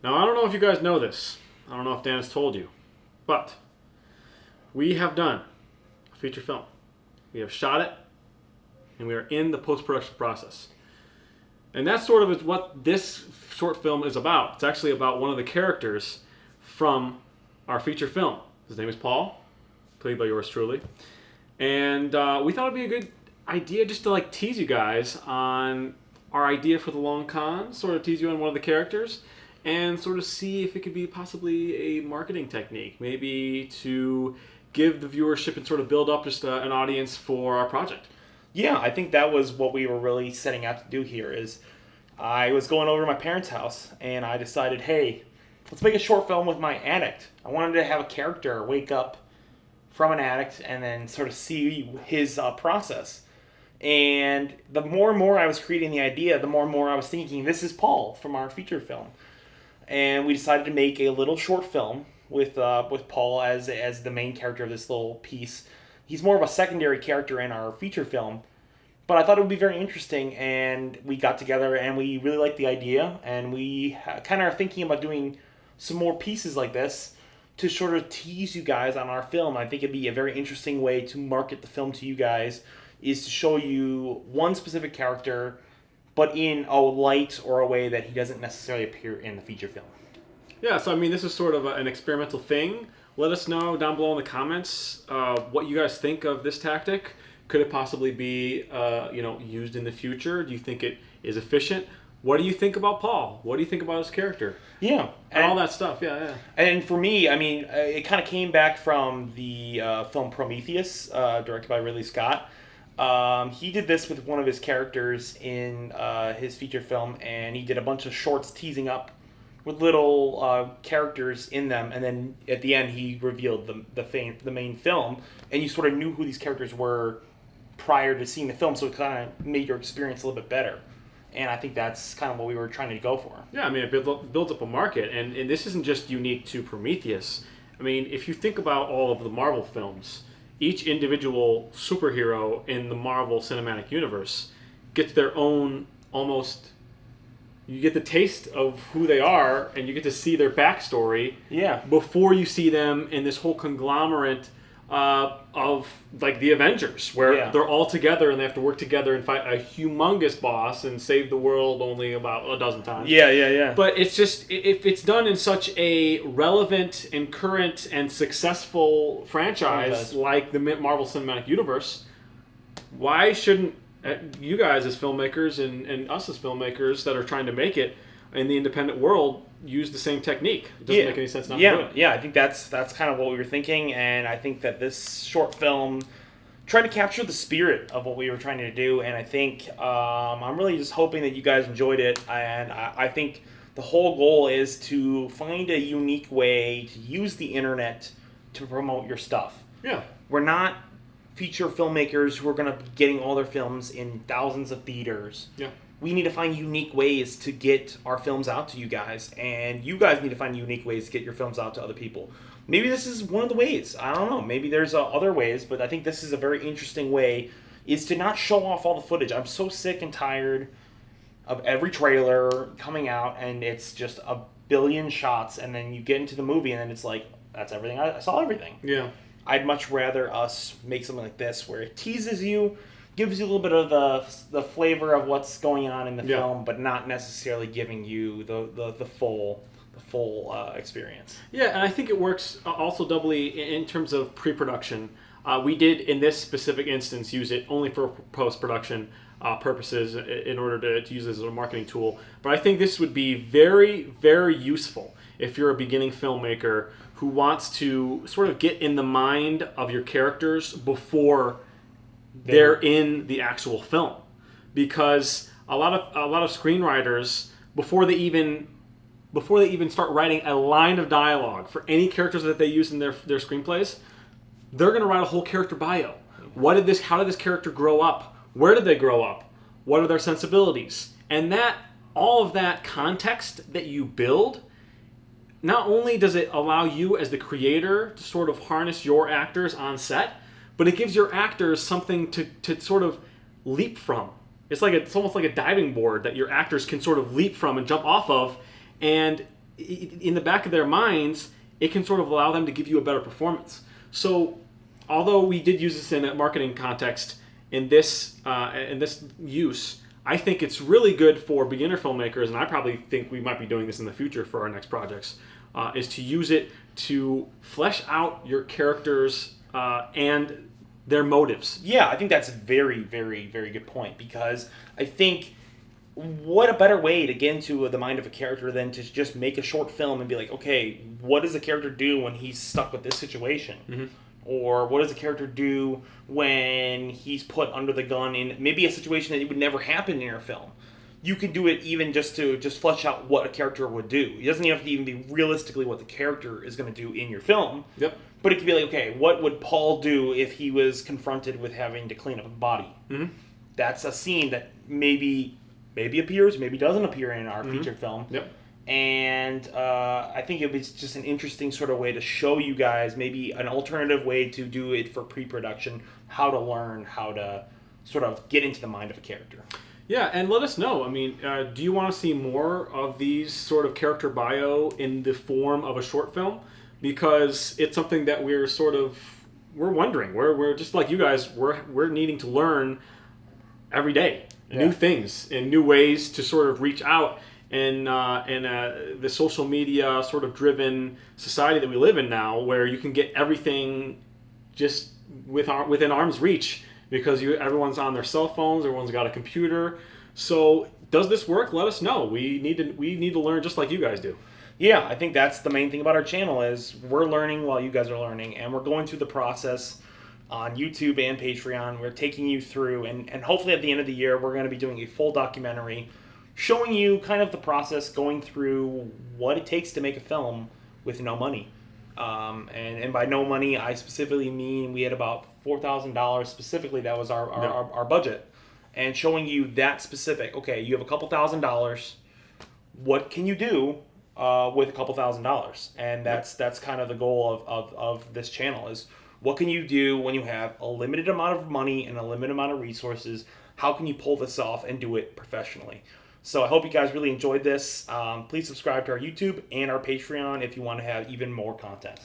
Now, I don't know if you guys know this. I don't know if Dan has told you. But we have done a feature film. We have shot it, and we are in the post-production process. And that sort of is what this short film is about. It's actually about one of the characters from our feature film. His name is Paul, played by yours truly. And we thought it'd be a good idea just to like tease you guys on our idea for the long con, sort of tease you on one of the characters, and sort of see if it could be possibly a marketing technique, maybe to give the viewership and sort of build up just an audience for our project. Yeah, I think that was what we were really setting out to do here. Is I was going over to my parents' house and I decided, hey, let's make a short film with my addict. I wanted to have a character wake up from an addict and then sort of see his process. And the more and more I was creating the idea, the more and more I was thinking, this is Paul from our feature film. And we decided to make a little short film with Paul as the main character of this little piece. He's more of a secondary character in our feature film, but I thought it would be very interesting, and we got together and we really liked the idea, and we kind of are thinking about doing some more pieces like this to sort of tease you guys on our film. I think it'd be a very interesting way to market the film to you guys, is to show you one specific character, but in a light or a way that he doesn't necessarily appear in the feature film. Yeah, so I mean, this is sort of an experimental thing. Let us know down below in the comments what you guys think of this tactic. Could it possibly be used in the future? Do you think it is efficient? What do you think about Paul? What do you think about his character? Yeah. And all that stuff, yeah. And for me, I mean, it kind of came back from the film Prometheus, directed by Ridley Scott. He did this with one of his characters in his feature film, and he did a bunch of shorts teasing up with little characters in them, and then at the end he revealed the main film, and you sort of knew who these characters were prior to seeing the film, so it kind of made your experience a little bit better. And I think that's kind of what we were trying to go for. Yeah, I mean, it builds up a market, and this isn't just unique to Prometheus. I mean, if you think about all of the Marvel films, each individual superhero in the Marvel Cinematic Universe gets their own almost... You get the taste of who they are, and you get to see their backstory before you see them in this whole conglomerate of like the Avengers, where they're all together and they have to work together and fight a humongous boss and save the world only about a dozen times. Yeah. But it's just, if it's done in such a relevant and current and successful franchise like the Marvel Cinematic Universe, why shouldn't you guys as filmmakers and us as filmmakers that are trying to make it in the independent world use the same technique? It doesn't make any sense not to do it. Yeah, I think that's kind of what we were thinking, and I think that this short film tried to capture the spirit of what we were trying to do, and I think I'm really just hoping that you guys enjoyed it, and I think the whole goal is to find a unique way to use the internet to promote your stuff. Yeah. We're not feature filmmakers who are going to be getting all their films in thousands of theaters. Yeah. We need to find unique ways to get our films out to you guys, and you guys need to find unique ways to get your films out to other people. Maybe this is one of the ways. I don't know. Maybe there's other ways, but I think this is a very interesting way, is to not show off all the footage. I'm so sick and tired of every trailer coming out, and it's just a billion shots, and then you get into the movie, and then it's like, that's everything. I saw everything. Yeah. I'd much rather us make something like this where it teases you, gives you a little bit of the flavor of what's going on in the film, but not necessarily giving you the full experience. Yeah, and I think it works also doubly in terms of pre-production. We did, in this specific instance, use it only for post-production purposes in order to use it as a marketing tool. But I think this would be very, very useful if you're a beginning filmmaker who wants to sort of get in the mind of your characters before they're in the actual film, because a lot of screenwriters before they even start writing a line of dialogue for any characters that they use in their screenplays, they're going to write a whole character bio. How did this character grow up? Where did they grow up? What are their sensibilities? And all of that context that you build, not only does it allow you as the creator to sort of harness your actors on set, but it gives your actors something to sort of leap from. It's almost like a diving board that your actors can sort of leap from and jump off of, and in the back of their minds, it can sort of allow them to give you a better performance. So, although we did use this in a marketing context in this use, I think it's really good for beginner filmmakers, and I probably think we might be doing this in the future for our next projects, is to use it to flesh out your characters and their motives. Yeah, I think that's a very, very, very good point, because I think what a better way to get into the mind of a character than to just make a short film and be like, okay, what does the character do when he's stuck with this situation? Mm-hmm. Or what does the character do when he's put under the gun in maybe a situation that would never happen in your film? You could do it even just to flesh out what a character would do. It doesn't have to even be realistically what the character is going to do in your film. Yep. But it could be like, okay, what would Paul do if he was confronted with having to clean up a body? Mm-hmm. That's a scene that maybe appears, maybe doesn't appear in our feature film. Yep. And I think it was just an interesting sort of way to show you guys maybe an alternative way to do it for pre-production, how to learn how to sort of get into the mind of a character. Yeah, and let us know. I mean, do you want to see more of these sort of character bio in the form of a short film? Because it's something that we're wondering. We're just like you guys. We're needing to learn every day new things and new ways to sort of reach out in the social media sort of driven society that we live in now, where you can get everything just within arm's reach. Because everyone's on their cell phones, everyone's got a computer. So does this work? Let us know. We need to learn just like you guys do. Yeah, I think that's the main thing about our channel is we're learning while you guys are learning, and we're going through the process on YouTube and Patreon. We're taking you through, and hopefully at the end of the year, we're going to be doing a full documentary showing you kind of the process, going through what it takes to make a film with no money. And by no money, I specifically mean we had about $4,000 specifically. That was our budget, and showing you that specific. Okay, you have a couple $1,000s. What can you do with a couple $1,000? And that's kind of the goal of this channel is what can you do when you have a limited amount of money and a limited amount of resources? How can you pull this off and do it professionally? So I hope you guys really enjoyed this. Please subscribe to our YouTube and our Patreon if you want to have even more content.